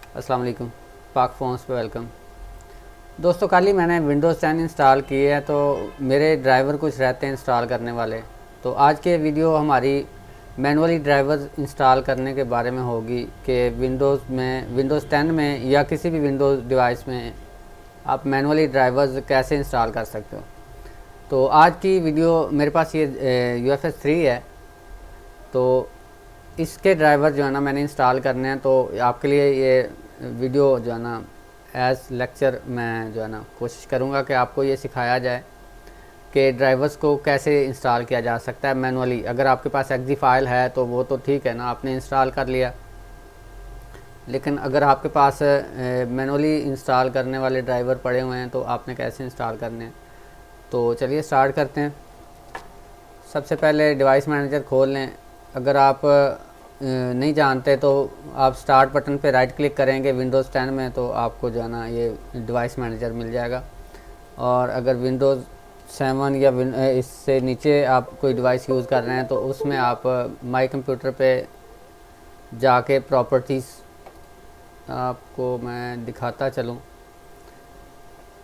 अस्सलाम वालेकुम। पाक फ़ोन्स पे वेलकम। दोस्तों, कल ही मैंने विंडोज़ 10 इंस्टॉल की है, तो मेरे ड्राइवर कुछ रहते हैं इंस्टॉल करने वाले। तो आज के वीडियो हमारी मैनुअली ड्राइवर इंस्टॉल करने के बारे में होगी कि विंडोज़ 10 में या किसी भी विंडोज़ डिवाइस में आप मैनुअली ड्राइवर्स कैसे इंस्टॉल कर सकते हो। तो आज की वीडियो मेरे पास ये UFS 3 है, तो इसके ड्राइवर जो है ना मैंने इंस्टॉल करने हैं। तो आपके लिए ये वीडियो जो है ना एज लेक्चर मैं जो है ना कोशिश करूँगा कि आपको ये सिखाया जाए कि ड्राइवर्स को कैसे इंस्टॉल किया जा सकता है मैनुअली। अगर आपके पास एक्जी फाइल है तो वो तो ठीक है ना, आपने इंस्टॉल कर लिया। लेकिन अगर आपके पास मैनुअली इंस्टॉल करने वाले ड्राइवर पड़े हुए हैं तो आपने कैसे इंस्टॉल करने हैं। तो चलिए स्टार्ट करते हैं। सबसे पहले डिवाइस मैनेजर खोल लें। अगर आप नहीं जानते तो आप स्टार्ट बटन पे राइट क्लिक करेंगे विंडोज़ 10 में, तो आपको जो है ना ये डिवाइस मैनेजर मिल जाएगा। और अगर विंडोज़ 7 या इससे नीचे आप कोई डिवाइस यूज़ कर रहे हैं तो उसमें आप माई कंप्यूटर पे जाके प्रॉपर्टीज़, आपको मैं दिखाता चलूँ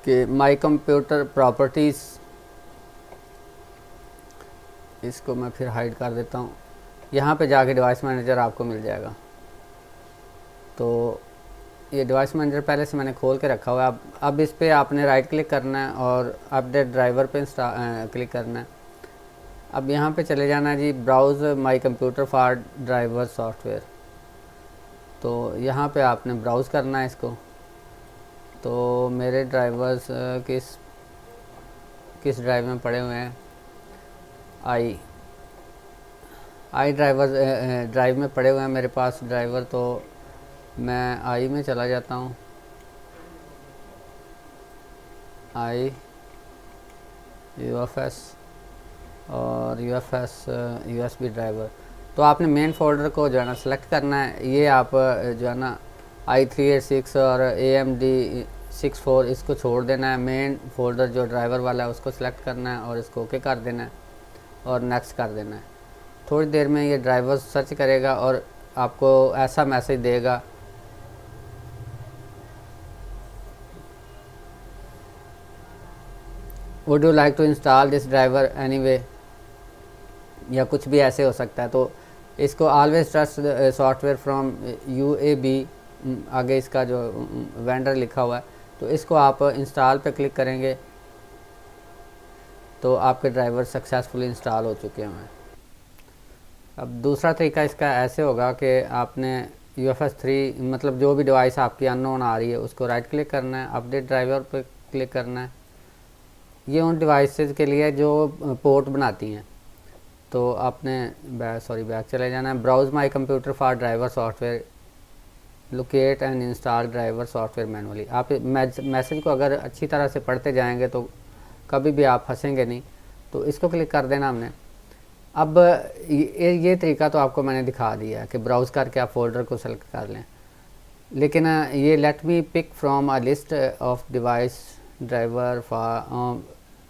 कि माई कंप्यूटर प्रॉपर्टीज़, इसको मैं फिर हाइड कर देता हूँ। यहाँ पे जाके डिवाइस मैनेजर आपको मिल जाएगा। तो ये डिवाइस मैनेजर पहले से मैंने खोल के रखा हुआ है। अब इस पर आपने राइट क्लिक करना है और अपडेट ड्राइवर पे क्लिक करना है। अब यहाँ पे चले जाना है जी, browse my computer for driver software. तो यहाँ पे आपने ब्राउज़ करना है इसको। तो मेरे ड्राइवर्स किस किस ड्राइव में पड़े हुए हैं, आई ड्राइव में पड़े हुए हैं मेरे पास ड्राइवर। तो मैं आई में चला जाता हूँ। आई UFS और UFS USB ड्राइवर। तो आपने मेन फ़ोल्डर को जो है ना सेलेक्ट करना है। ये आप जो है ना i386 और AMD64 इसको छोड़ देना है। मेन फ़ोल्डर जो ड्राइवर वाला है उसको सेलेक्ट करना है और इसको ओके कर देना है और नेक्स्ट कर देना है। थोड़ी देर में ये ड्राइवर सर्च करेगा और आपको ऐसा मैसेज देगा, would you like to install this driver anyway, या कुछ भी ऐसे हो सकता है। तो इसको always trust software from UAB, आगे इसका जो वेंडर लिखा हुआ है, तो इसको आप इंस्टॉल पे क्लिक करेंगे तो आपके ड्राइवर सक्सेसफुली इंस्टॉल हो चुके हैं। अब दूसरा तरीका इसका ऐसे होगा कि आपने UFS 3 मतलब जो भी डिवाइस आपकी अननोन आ रही है उसको राइट क्लिक करना है, अपडेट ड्राइवर पर क्लिक करना है। ये उन डिवाइसेस के लिए जो पोर्ट बनाती हैं। तो आपने बैक चले जाना है। Browse my computer for driver software, locate and install driver software manually. आप मैसेज को अगर अच्छी तरह से पढ़ते जाएंगे तो कभी भी आप फंसेंगे नहीं। तो इसको क्लिक कर देना हमने। अब ये तरीका तो आपको मैंने दिखा दिया है कि ब्राउज़ करके आप फोल्डर को सेलेक्ट कर लें। लेकिन ये let me pick from a list of device driver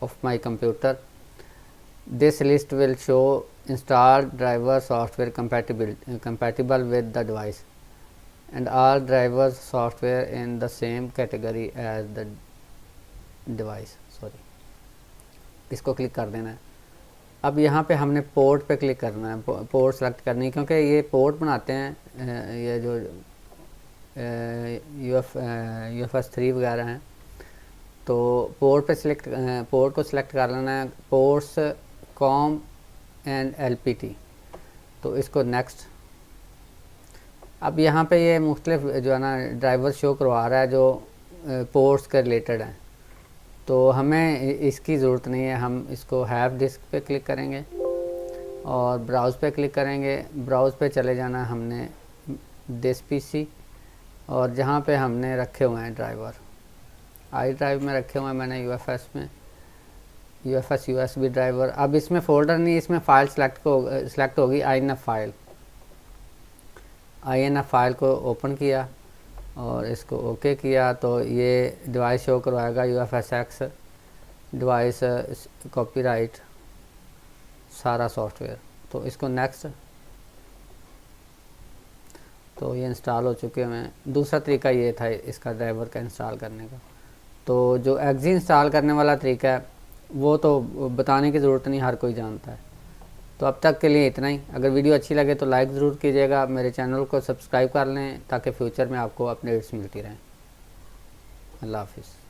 of my computer, this list will show install driver software compatible with the device and all drivers software in the same category as the device। इसको click कर देना है। अब यहाँ पे हमने port पे click करना है, पोर्ट सेलेक्ट करनी है, क्योंकि ये पोर्ट बनाते हैं ये जो UFS 3 वगैरह हैं। तो पोर्ट को सिलेक्ट कर लेना है, पोर्ट्स COM एंड LPT। तो इसको नेक्स्ट। अब यहाँ पे ये मुख्तलिफ जो है ना ड्राइवर शो करवा रहा है जो पोर्ट्स के रिलेटेड हैं। तो हमें इसकी ज़रूरत नहीं है। हम इसको हैव डिस्क पे क्लिक करेंगे और ब्राउज़ पे क्लिक करेंगे। ब्राउज़ पे चले जाना हमने दिस PC, और जहाँ पे हमने रखे हुए हैं ड्राइवर, आई ड्राइव में रखे हुए हैं मैंने UFS में, UFS USB ड्राइवर। अब इसमें फ़ोल्डर नहीं, इसमें फ़ाइल सेलेक्ट होगी INF फाइल को ओपन किया और इसको ओके किया तो ये डिवाइस शो करवाएगा UFSX डिवाइस कॉपीराइट सारा सॉफ्टवेयर। तो इसको नेक्स्ट। तो ये इंस्टॉल हो चुके हैं। दूसरा तरीका ये था इसका ड्राइवर का इंस्टॉल करने का। तो जो एक्जी इंस्टॉल करने वाला तरीका है वो तो बताने की ज़रूरत नहीं, हर कोई जानता है। तो अब तक के लिए इतना ही। अगर वीडियो अच्छी लगे तो लाइक ज़रूर कीजिएगा, मेरे चैनल को सब्सक्राइब कर लें ताकि फ्यूचर में आपको अपडेट्स मिलती रहें। अल्लाह हाफिज़।